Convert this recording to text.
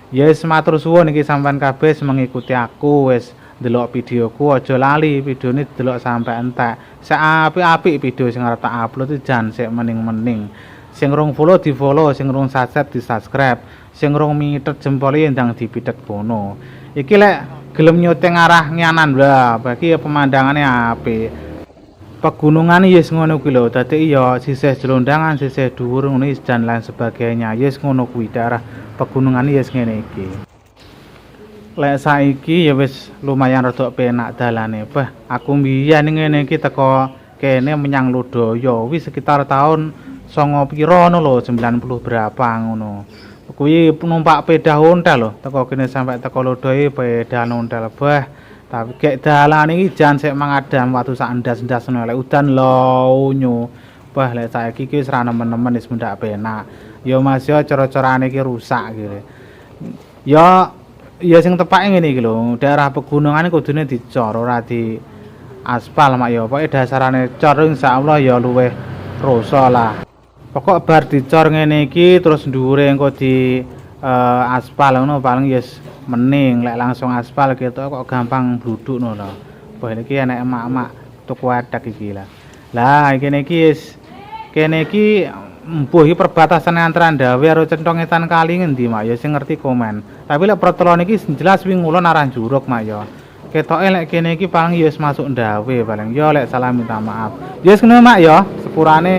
Ya wis matur suwun iki sampean kabeh wis mengikuti aku wis ndelok videoku aja lali videone delok sampe entek. Sek apik-apik video sing arep tak upload iki jan sik mening-mening. Sing rung follow di-follow, sing rung subscribe di-subscribe, sing rung mitet jempole ndang dipitet bono. Iki lek gelem nyuting arah nyanan lah, bagi pemandangane apik. Pegunungan yes ngono kuwi lho, dadi ya sisih jelondangan, sisih dhuwur ngono dan lain sebagainya. Yes ngono kuwi daerah pegunungan yes ngene iki. Lek saiki ya wis lumayan rada penak dalane. Bah, aku mbiyen ngene iki teko kene menyang Lodaya wis sekitar tahun 9 pira ngono lho, 90 berapa ngono. Kuwi numpak sepeda ontel lho, teko kene sampai teko Lodaya sepeda ontel. Bah, tapi kayak dalan iki jan sik mangadam waktu sak endas-endas ngono lek udan lonyo. Wah, lek saiki iki wis ra nemen-nemen wis mendak penak. Ya Mas yo cara-carane iki rusak gitu. Ya sing tepake ngene iki lho, daerah pegunungan kudune dicor ora di aspal mak ya. Pokoke dasarane cor insyaallah ya luwih roso lah. Pokok bar dicor ngene iki terus dhuwure engko di aspal ngono paling ya mening lek langsung aspal gitu kok gampang bluduk ngono lho. Wah iki enek emak-emak tuku wedhek iki lah. Lah kene iki mbuh iki perbatasan antara Ndawe karo Centong Etan Kali ngendi mak ya sing ngerti komen. Tapi lek Protelon iki jelas wingi ngulon arah Juruk mak ya. Ketoke lek kene iki paling ya wis masuk Ndawe paling. Ya lek salah minta maaf. Ya wis ngono mak ya, sepurane